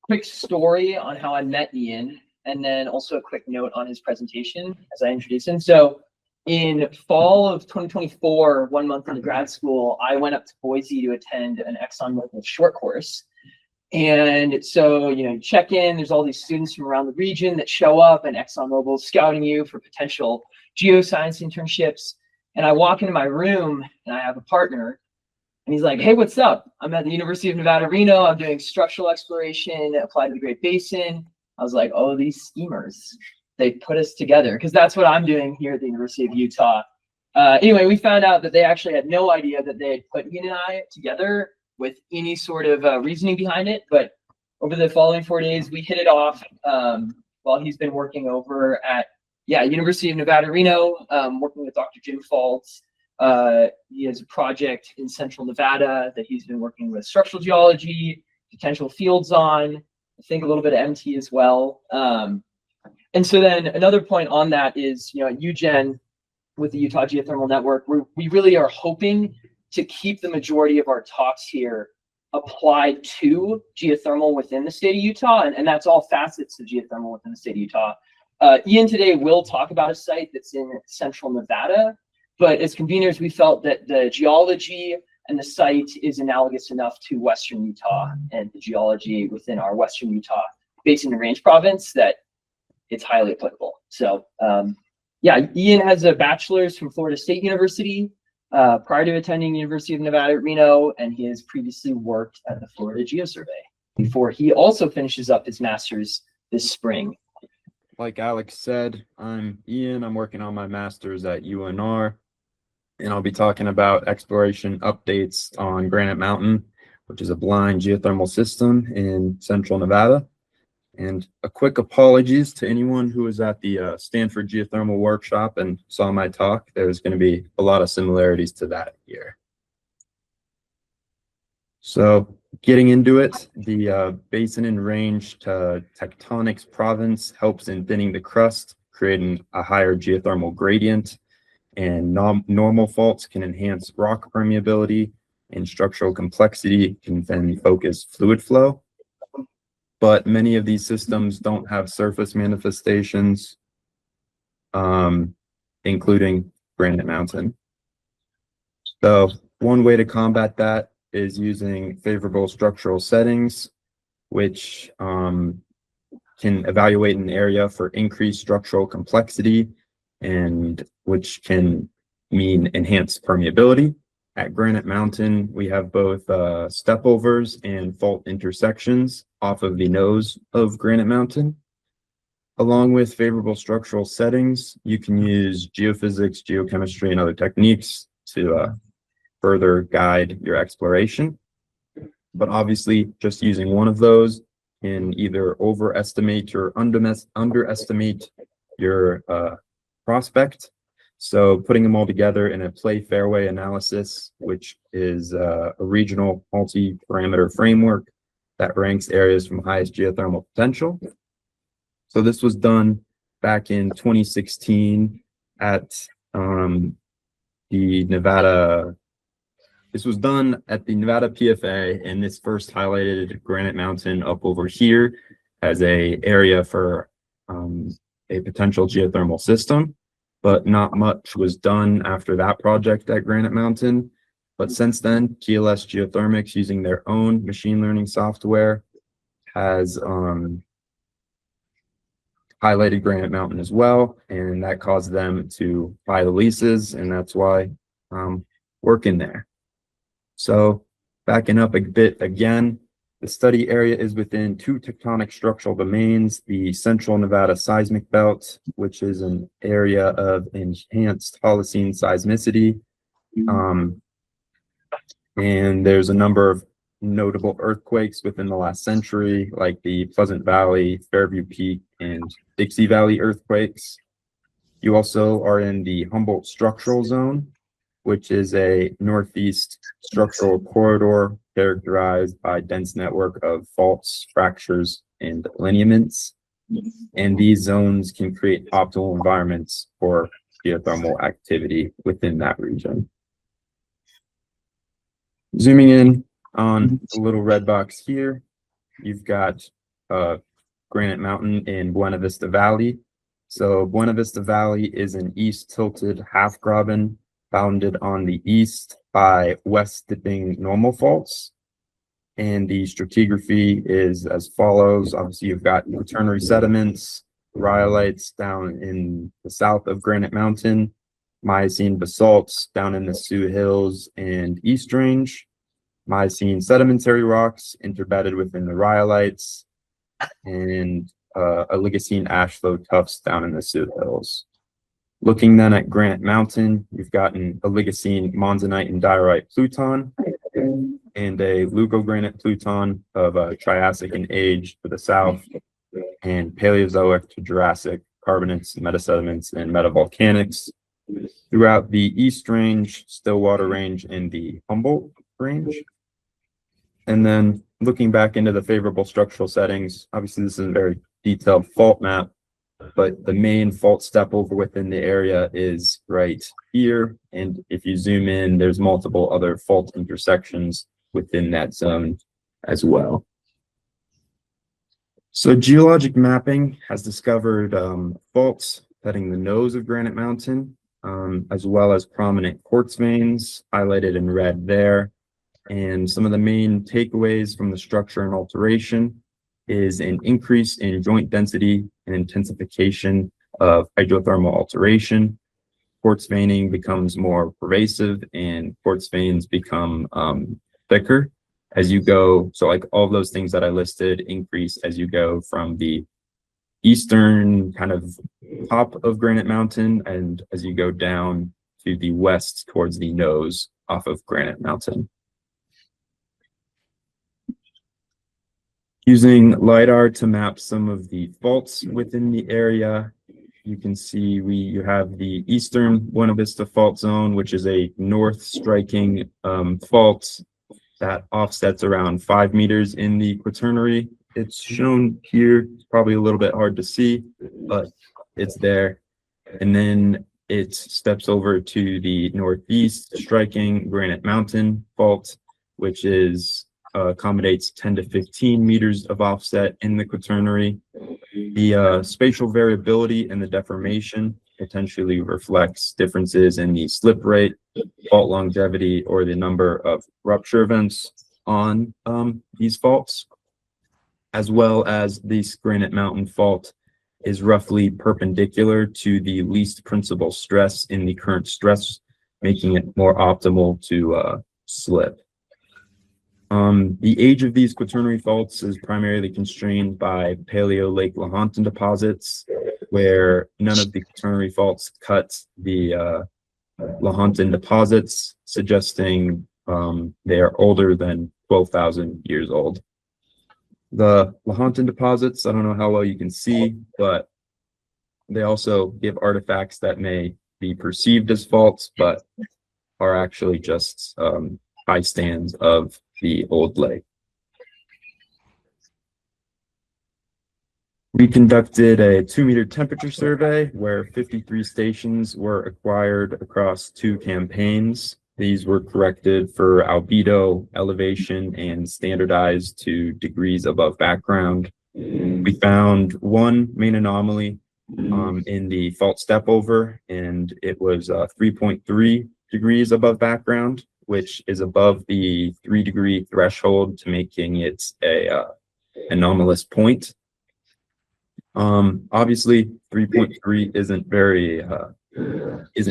quick story on how I met Ian, and then also a quick note on his presentation as I introduce him. So in fall of 2024, 1 month into grad school, I went up to Boise to attend an ExxonMobil short course. And so, you check in, there's all these students from around the region that show up, and ExxonMobil scouting you for potential geoscience internships. And I walk into my room and I have a partner, and he's like, hey, what's up? I'm at the University of Nevada, Reno. I'm doing structural exploration applied to the Great Basin. I was like, oh, these schemers, they put us together, because that's what I'm doing here at the University of Utah. Anyway, we found out that they actually had no idea that they had put Ian and I together with any sort of reasoning behind it. But over the following 4 days, we hit it off while he's been working over at, University of Nevada, Reno, working with Dr. Jim Faulds. He has a project in central Nevada that he's been working with structural geology, potential fields on, I think a little bit of MT as well. And so then another point on that is, at UGeN with the Utah Geothermal Network, we really are hoping to keep the majority of our talks here applied to geothermal within the state of Utah, and that's all facets of geothermal within the state of Utah. Ian today will talk about a site that's in central Nevada, but as conveners, we felt that the geology and the site is analogous enough to Western Utah and the geology within our Western Utah Basin and Range province that it's highly applicable. So Ian has a bachelor's from Florida State University prior to attending University of Nevada at Reno, and he has previously worked at the Florida Geosurvey before he also finishes up his master's this spring. Like Alex said, I'm Ian. I'm working on my master's at UNR, and I'll be talking about exploration updates on Granite Mountain, which is a blind geothermal system in central Nevada. And a quick apologies to anyone who was at the Stanford Geothermal Workshop and saw my talk. There's going to be a lot of similarities to that here. So getting into it, the Basin and Range to Tectonics province helps in thinning the crust, creating a higher geothermal gradient, and normal faults can enhance rock permeability, and structural complexity can then focus fluid flow. But many of these systems don't have surface manifestations, including Granite Mountain. So one way to combat that is using favorable structural settings, which can evaluate an area for increased structural complexity, and which can mean enhanced permeability. At Granite Mountain, we have both stepovers and fault intersections off of the nose of Granite Mountain. Along with favorable structural settings, you can use geophysics, geochemistry, and other techniques to further guide your exploration. But obviously, just using one of those can either overestimate or underestimate your prospect. So putting them all together in a play fairway analysis, which is a regional multi-parameter framework that ranks areas from highest geothermal potential. So this was done back in 2016 at the Nevada. This was done at the Nevada PFA, and this first highlighted Granite Mountain up over here as a area for a potential geothermal system. But not much was done after that project at Granite Mountain. But since then, TLS Geothermics, using their own machine learning software, has highlighted Granite Mountain as well, and that caused them to buy the leases, and that's why I'm working there. So backing up a bit again, the study area is within two tectonic structural domains: the Central Nevada Seismic Belt, which is an area of enhanced Holocene seismicity. And there's a number of notable earthquakes within the last century, like the Pleasant Valley, Fairview Peak, and Dixie Valley earthquakes. You also are in the Humboldt Structural Zone, which is a northeast structural corridor characterized by a dense network of faults, fractures, and lineaments. And these zones can create optimal environments for geothermal activity within that region. Zooming in on the little red box here, you've got Granite Mountain in Buena Vista Valley. So Buena Vista Valley is an east tilted half graben bounded on the east by west dipping normal faults. And the stratigraphy is as follows. Obviously, you've got quaternary sediments, rhyolites down in the south of Granite Mountain, Miocene basalts down in the Sioux Hills and East Range, Miocene sedimentary rocks interbedded within the rhyolites, and Oligocene ash flow tuffs down in the Sioux Hills. Looking then at Granite Mountain, you've got an Oligocene monzonite and diorite pluton and a leucogranite pluton of Triassic in age to the south, and Paleozoic to Jurassic carbonates, metasediments, and metavolcanics throughout the East Range, Stillwater Range, and the Humboldt Range. And then looking back into the favorable structural settings, obviously this is a very detailed fault map, but the main fault step over within the area is right here. And if you zoom in, there's multiple other fault intersections within that zone as well. So geologic mapping has discovered faults heading the nose of Granite Mountain, as well as prominent quartz veins highlighted in red there. And some of the main takeaways from the structure and alteration is an increase in joint density and intensification of hydrothermal alteration. Quartz veining becomes more pervasive and quartz veins become thicker as you go. So like all those things that I listed increase as you go from the eastern kind of top of Granite Mountain and as you go down to the west towards the nose off of Granite Mountain. Using LiDAR to map some of the faults within the area, you can see you have the eastern Buena Vista fault zone, which is a north striking fault that offsets around 5 meters in the quaternary. It's shown here. It's probably a little bit hard to see, but it's there. And then it steps over to the northeast striking Granite Mountain fault, which is accommodates 10 to 15 meters of offset in the quaternary. The spatial variability and the deformation potentially reflects differences in the slip rate, fault longevity, or the number of rupture events on these faults, as well as this Granite Mountain fault is roughly perpendicular to the least principal stress in the current stress, making it more optimal to slip. The age of these quaternary faults is primarily constrained by Paleo Lake Lahontan deposits, where none of the quaternary faults cut the Lahontan deposits, suggesting they are older than 12,000 years old. The Lahontan deposits, I don't know how well you can see, but they also give artifacts that may be perceived as faults, but are actually just high stands of the old lake. We conducted a 2-meter temperature survey where 53 stations were acquired across 2 campaigns. These were corrected for albedo, elevation, and standardized to degrees above background. We found one main anomaly in the fault step over, and it was 3.3 degrees above background, which is above the 3-degree threshold to making it a anomalous point. Obviously 3.3 isn't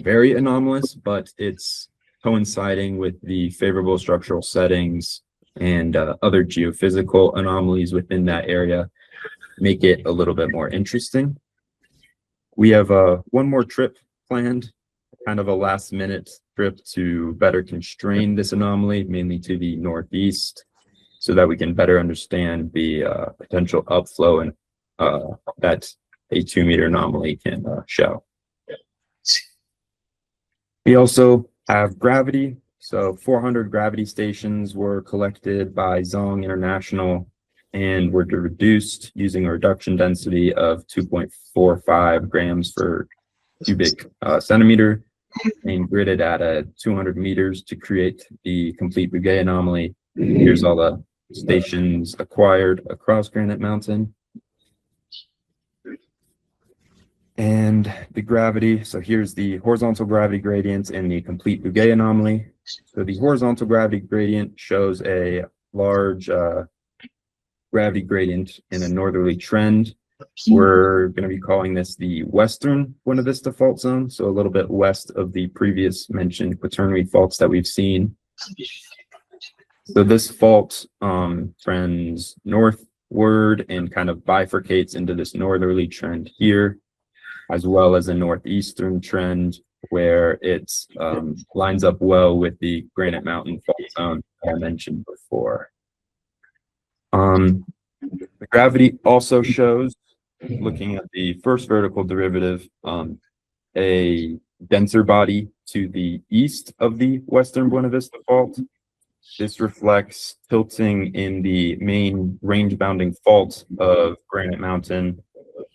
very anomalous, but it's coinciding with the favorable structural settings and other geophysical anomalies within that area make it a little bit more interesting. We have one more trip planned, kind of a last minute trip to better constrain this anomaly, mainly to the northeast, so that we can better understand the potential upflow and that a 2-meter anomaly can show. We also have gravity. So 400 gravity stations were collected by Zong International and were reduced using a reduction density of 2.45 grams per cubic centimeter and gridded at 200 meters to create the complete Bugay anomaly. Here's all the stations acquired across Granite Mountain. And the gravity, so here's the horizontal gravity gradient and the complete Bouguer anomaly. So the horizontal gravity gradient shows a large gravity gradient in a northerly trend. We're going to be calling this the Western Buena Vista Fault Zone, so a little bit west of the previous mentioned quaternary faults that we've seen. So this fault trends northward and kind of bifurcates into this northerly trend here, as well as a northeastern trend where it lines up well with the Granite Mountain Fault Zone I mentioned before. The gravity also shows, looking at the first vertical derivative, a denser body to the east of the Western Buena Vista Fault. This reflects tilting in the main range-bounding fault of Granite Mountain,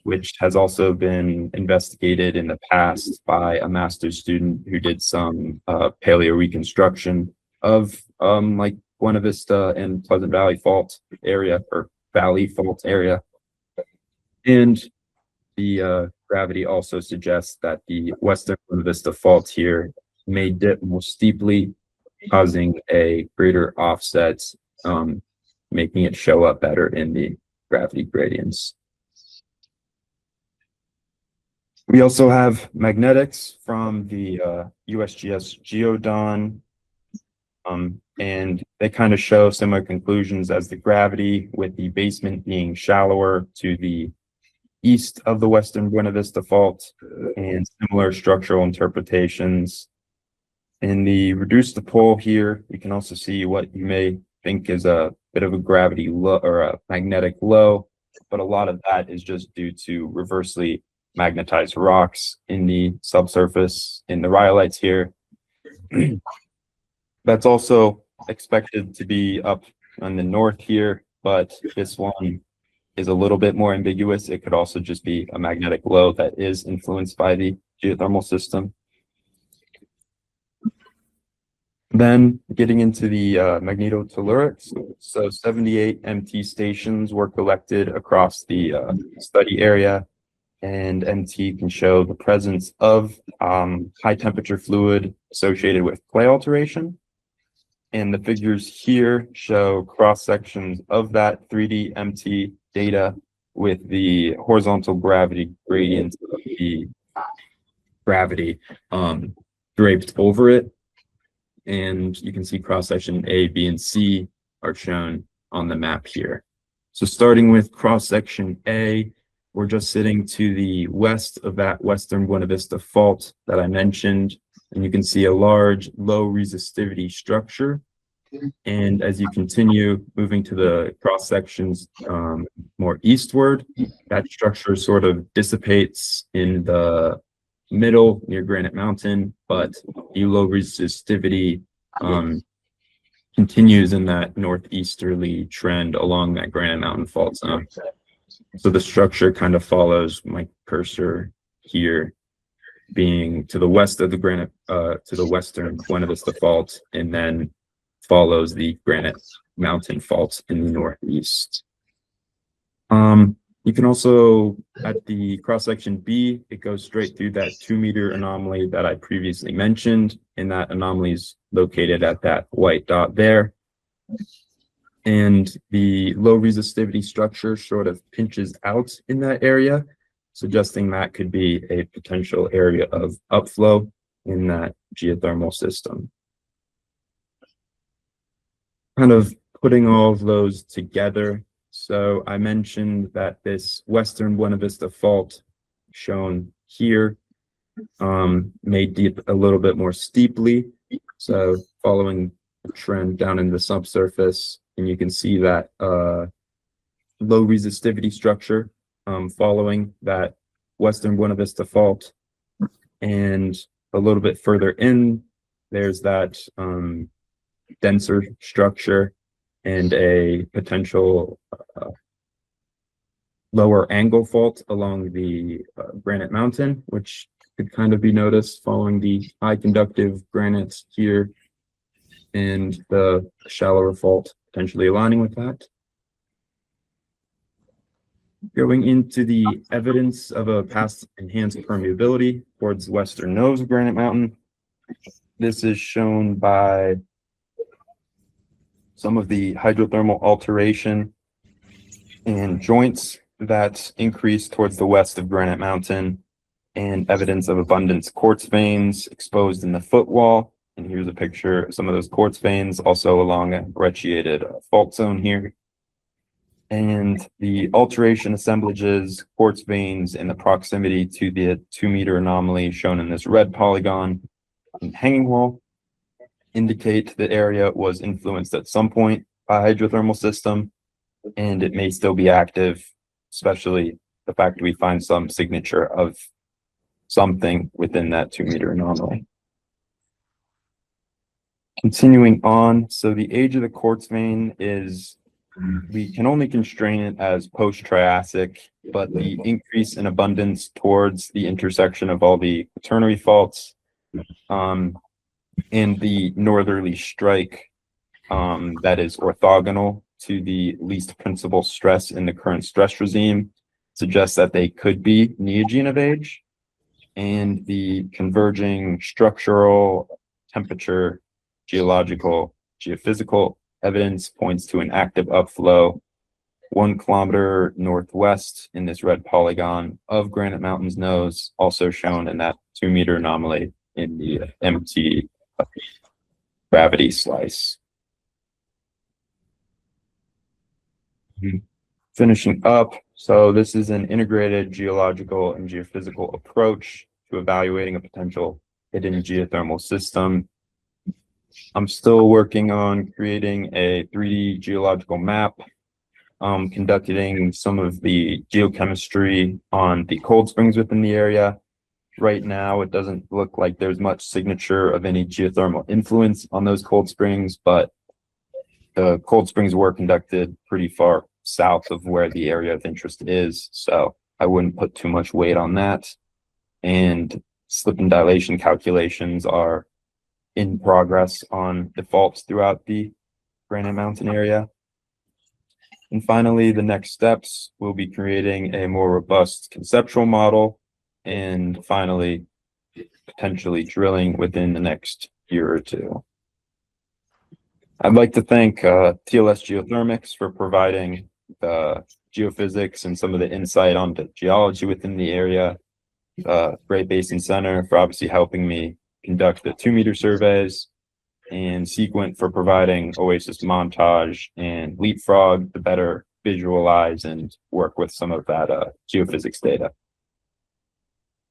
which has also been investigated in the past by a master's student who did some paleo reconstruction of like Buena Vista and Pleasant Valley fault area, or valley fault area. And the gravity also suggests that the Western Buena Vista fault here may dip more steeply, causing a greater offset, making it show up better in the gravity gradients. We also have magnetics from the USGS GeoDon, and they kind of show similar conclusions as the gravity, with the basement being shallower to the east of the Western Buena Vista Fault, and similar structural interpretations. In the reduced dipole here, you can also see what you may think is a bit of a gravity low or a magnetic low, but a lot of that is just due to reversely magnetized rocks in the subsurface in the rhyolites here. That's also expected to be up on the north here, but this one is a little bit more ambiguous. It could also just be a magnetic low that is influenced by the geothermal system. Then getting into the magnetotellurics, so 78 MT stations were collected across the study area, and MT can show the presence of high temperature fluid associated with clay alteration. And the figures here show cross sections of that 3D MT data with the horizontal gravity gradient of the gravity draped over it. And you can see cross section A, B, and C are shown on the map here. So starting with cross section A, we're just sitting to the west of that Western Buena Vista Fault that I mentioned, and you can see a large low resistivity structure. And as you continue moving to the cross sections more eastward, that structure sort of dissipates in the middle near Granite Mountain, but the low resistivity continues in that northeasterly trend along that Granite Mountain fault zone. So the structure kind of follows my cursor here, being to the west of the Granite, to the Western Buena Vista Fault, and then follows the Granite Mountain Fault in the northeast. You can also, at the cross-section B, it goes straight through that 2-meter anomaly that I previously mentioned, and that anomaly is located at that white dot there. And the low resistivity structure sort of pinches out in that area, suggesting that could be a potential area of upflow in that geothermal system. Kind of putting all of those together. So I mentioned that this Western Buena Vista Fault shown here may dip a little bit more steeply. So following the trend down in the subsurface, and you can see that low resistivity structure following that Western Buena Vista Fault. And a little bit further in, there's that denser structure and a potential lower angle fault along the Granite Mountain, which could kind of be noticed following the high conductive granites here and the shallower fault potentially aligning with that. Going into the evidence of a past enhanced permeability towards the western nose of Granite Mountain. This is shown by some of the hydrothermal alteration and joints that increase towards the west of Granite Mountain, and evidence of abundant quartz veins exposed in the footwall. And here's a picture of some of those quartz veins also along a brecciated fault zone here. And the alteration assemblages, quartz veins in the proximity to the 2-meter anomaly shown in this red polygon and hanging wall indicate the area was influenced at some point by a hydrothermal system, and it may still be active, especially the fact that we find some signature of something within that 2-meter anomaly. Continuing on, so the age of the quartz vein is, we can only constrain it as post-Triassic, but the increase in abundance towards the intersection of all the quaternary faults and the northerly strike that is orthogonal to the least principal stress in the current stress regime suggests that they could be neogene of age. And the converging structural, temperature, geological, geophysical evidence points to an active upflow 1 kilometer northwest in this red polygon of Granite Mountain's nose, also shown in that 2-meter anomaly in the MT gravity slice. Finishing up, so this is an integrated geological and geophysical approach to evaluating a potential hidden geothermal system. I'm still working on creating a 3D geological map, conducting some of the geochemistry on the cold springs within the area. Right now, it doesn't look like there's much signature of any geothermal influence on those cold springs, but the cold springs were conducted pretty far south of where the area of interest is, so I wouldn't put too much weight on that. And slip and dilation calculations are in progress on the faults throughout the Granite Mountain area. And finally, the next steps will be creating a more robust conceptual model, and finally, potentially drilling within the next year or two. I'd like to thank TLS Geothermics for providing the geophysics and some of the insight onto geology within the area. Great Basin Center for obviously helping me conduct the 2-meter surveys, and Sequent for providing Oasis Montage and Leapfrog to better visualize and work with some of that geophysics data.